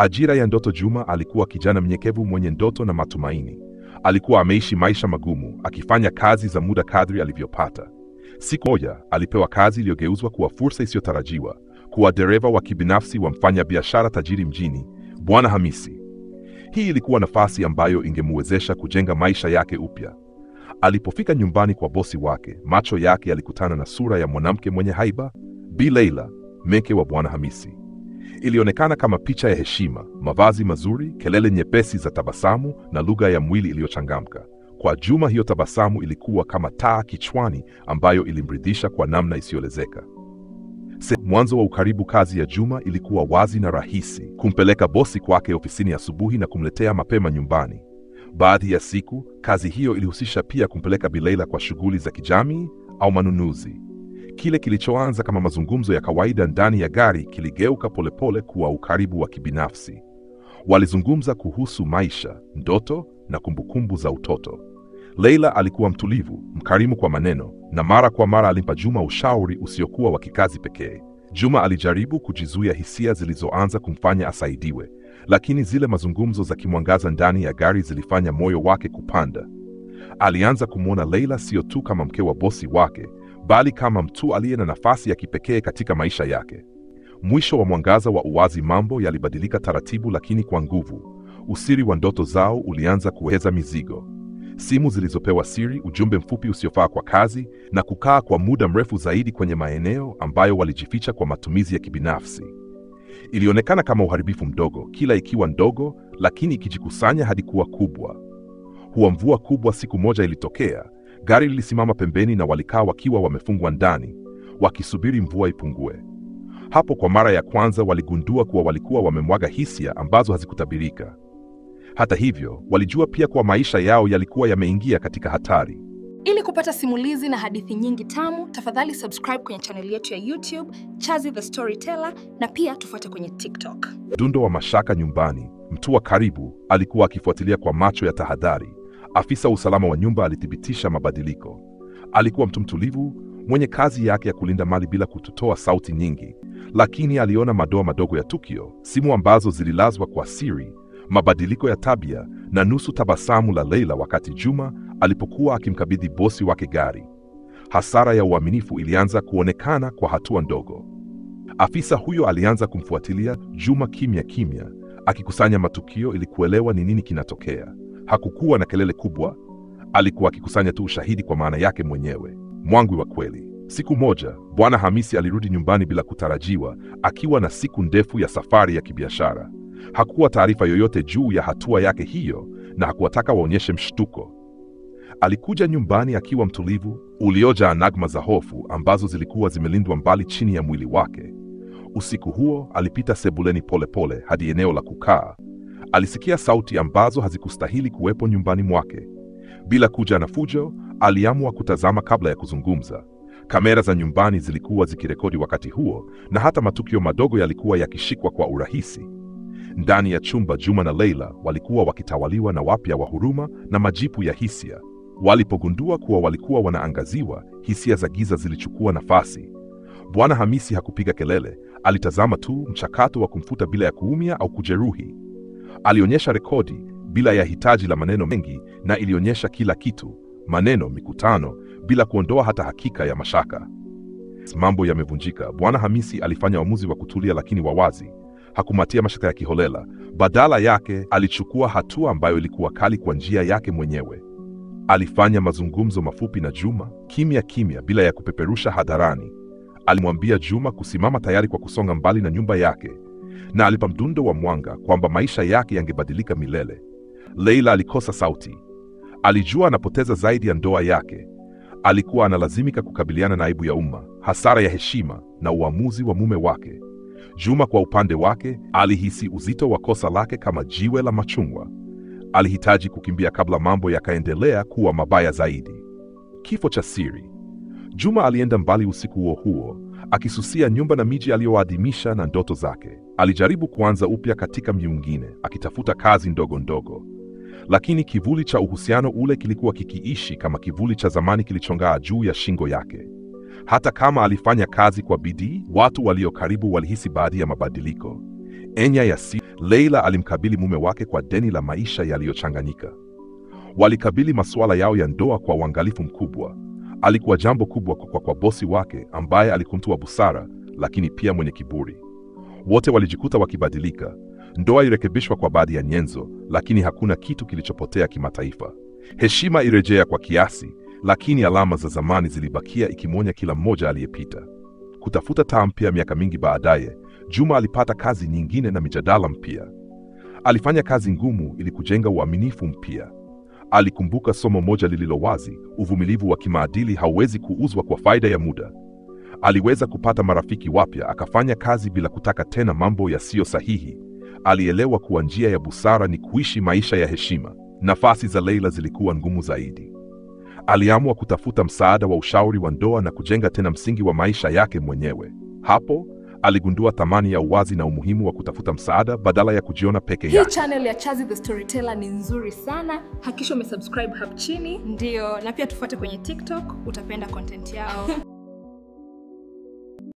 Ajira ya ndoto. Juma alikuwa kijana mnyekevu mwenye ndoto na matumaini. Alikuwa ameishi maisha magumu, akifanya kazi za muda kadri alivyopata. Siku moja alipewa kazi iliyogeuzwa kuwa fursa isiyotarajiwa, kuwa dereva wa kibinafsi wa mfanyabiashara tajiri mjini, Bwana Hamisi. Hii ilikuwa nafasi ambayo ingemwezesha kujenga maisha yake upya. Alipofika nyumbani kwa bosi wake, macho yake yalikutana na sura ya mwanamke mwenye haiba, Bi Leila, mke wa Bwana Hamisi. Ilionekana kama picha ya heshima, mavazi mazuri, kelele nyepesi za tabasamu na lugha ya mwili iliyochangamka. Kwa Juma hiyo tabasamu ilikuwa kama taa kichwani ambayo ilimridhisha kwa namna isiyoelezeka. Mwanzo wa ukaribu. Kazi ya Juma ilikuwa wazi na rahisi: kumpeleka bosi kwake ofisini asubuhi na kumletea mapema nyumbani. Baadhi ya siku, kazi hiyo ilihusisha pia kumpeleka Bi Leila kwa shughuli za kijamii au manunuzi. Kile kilichoanza kama mazungumzo ya kawaida ndani ya gari kiligeuka polepole kuwa ukaribu wa kibinafsi. Walizungumza kuhusu maisha, ndoto na kumbukumbu za utoto. Leila alikuwa mtulivu, mkarimu kwa maneno, na mara kwa mara alimpa Juma ushauri usiokuwa wa kikazi pekee. Juma alijaribu kujizuia hisia zilizoanza kumfanya asaidiwe, lakini zile mazungumzo za kimwangaza ndani ya gari zilifanya moyo wake kupanda. Alianza kumwona Leila sio tu kama mke wa bosi wake, bali kama mtu aliye na nafasi ya kipekee katika maisha yake. Mwisho wa mwangaza wa uwazi, mambo yalibadilika taratibu lakini kwa nguvu. Usiri wa ndoto zao ulianza kuweza mizigo. Simu zilizopewa siri, ujumbe mfupi usiofaa kwa kazi, na kukaa kwa muda mrefu zaidi kwenye maeneo ambayo walijificha kwa matumizi ya kibinafsi. Ilionekana kama uharibifu mdogo, kila ikiwa ndogo, lakini ikijikusanya hadi kuwa kubwa. Huwa mvua kubwa siku moja ilitokea. Gari lilisimama pembeni na walikaa wakiwa wamefungwa ndani, wakisubiri mvua ipungue. Hapo kwa mara ya kwanza waligundua kuwa walikuwa wamemwaga hisia ambazo hazikutabirika. Hata hivyo, walijua pia kuwa maisha yao yalikuwa yameingia katika hatari. Ili kupata simulizi na hadithi nyingi tamu, tafadhali subscribe kwenye channel yetu ya YouTube, Chazi the Storyteller, na pia tufuate kwenye TikTok. Mdundo wa mashaka nyumbani. Mtu wa karibu alikuwa akifuatilia kwa macho ya tahadhari. Afisa wa usalama wa nyumba alithibitisha mabadiliko. Alikuwa mtu mtulivu, mwenye kazi yake ya kulinda mali bila kutoa sauti nyingi, lakini aliona madoa madogo ya tukio: simu ambazo zililazwa kwa siri, mabadiliko ya tabia na nusu tabasamu la Leila wakati Juma alipokuwa akimkabidhi bosi wake gari. Hasara ya uaminifu ilianza kuonekana kwa hatua ndogo. Afisa huyo alianza kumfuatilia Juma kimya kimya, akikusanya matukio ili kuelewa ni nini kinatokea. Hakukuwa na kelele kubwa, alikuwa akikusanya tu ushahidi kwa maana yake mwenyewe. Mwangwi wa kweli. Siku moja, Bwana Hamisi alirudi nyumbani bila kutarajiwa, akiwa na siku ndefu ya safari ya kibiashara. Hakuwa taarifa yoyote juu ya hatua yake hiyo, na hakuwataka waonyeshe mshtuko. Alikuja nyumbani akiwa mtulivu, uliojaa nagma za hofu ambazo zilikuwa zimelindwa mbali chini ya mwili wake. Usiku huo alipita sebuleni polepole hadi eneo la kukaa. Alisikia sauti ambazo hazikustahili kuwepo nyumbani mwake. Bila kuja na fujo, aliamua kutazama kabla ya kuzungumza. Kamera za nyumbani zilikuwa zikirekodi wakati huo, na hata matukio madogo yalikuwa yakishikwa kwa urahisi. Ndani ya chumba, Juma na Leila walikuwa wakitawaliwa na wapya wa huruma na majipu ya hisia. Walipogundua kuwa walikuwa wanaangaziwa, hisia za giza zilichukua nafasi. Bwana Hamisi hakupiga kelele, alitazama tu mchakato wa kumfuta bila ya kuumia au kujeruhi. Alionyesha rekodi bila ya hitaji la maneno mengi, na ilionyesha kila kitu: maneno, mikutano, bila kuondoa hata hakika ya mashaka. Mambo yamevunjika. Bwana Hamisi alifanya uamuzi wa kutulia lakini wa wazi. Hakumatia mashaka ya kiholela. Badala yake, alichukua hatua ambayo ilikuwa kali kwa njia yake mwenyewe. Alifanya mazungumzo mafupi na Juma, kimya kimya, bila ya kupeperusha hadharani. Alimwambia Juma kusimama tayari kwa kusonga mbali na nyumba yake, na alipa mdundo wa mwanga kwamba maisha yake yangebadilika milele. Leila alikosa sauti. Alijua anapoteza zaidi ya ndoa yake. Alikuwa analazimika kukabiliana na aibu ya umma, hasara ya heshima na uamuzi wa mume wake. Juma kwa upande wake alihisi uzito wa kosa lake kama jiwe la machungwa. Alihitaji kukimbia kabla mambo yakaendelea kuwa mabaya zaidi. Kifo cha siri. Juma alienda mbali usiku huo huo, akisusia nyumba na miji aliyoadhimisha na ndoto zake. Alijaribu kuanza upya katika mji mwingine, akitafuta kazi ndogo ndogo. Lakini kivuli cha uhusiano ule kilikuwa kikiishi kama kivuli cha zamani kilichong'aa juu ya shingo yake. Hata kama alifanya kazi kwa bidii, watu walio karibu walihisi baadhi ya mabadiliko. Enya ya Leila alimkabili mume wake kwa deni la maisha yaliyochanganyika. Walikabili masuala yao ya ndoa kwa uangalifu mkubwa. Alikuwa jambo kubwa kwa bosi wake ambaye alikuwa mtu wa busara, lakini pia mwenye kiburi. Wote walijikuta wakibadilika. Ndoa irekebishwa kwa baadhi ya nyenzo, lakini hakuna kitu kilichopotea kimataifa. Heshima irejea kwa kiasi, lakini alama za zamani zilibakia, ikimwonya kila mmoja aliyepita. Kutafuta taa mpya. Miaka mingi baadaye, Juma alipata kazi nyingine na mijadala mpya. Alifanya kazi ngumu ili kujenga uaminifu mpya. Alikumbuka somo moja lililo wazi: uvumilivu wa kimaadili hauwezi kuuzwa kwa faida ya muda. Aliweza kupata marafiki wapya, akafanya kazi bila kutaka tena mambo yasiyo sahihi. Alielewa kuwa njia ya busara ni kuishi maisha ya heshima. Nafasi za Leila zilikuwa ngumu zaidi. Aliamua kutafuta msaada wa ushauri wa ndoa na kujenga tena msingi wa maisha yake mwenyewe. Hapo aligundua thamani ya uwazi na umuhimu wa kutafuta msaada badala ya kujiona peke yake. Hii channel ya Chazi the Storyteller ni nzuri sana. Hakikisha umesubscribe hapo chini. Ndio, na pia tufuate kwenye TikTok, utapenda content yao.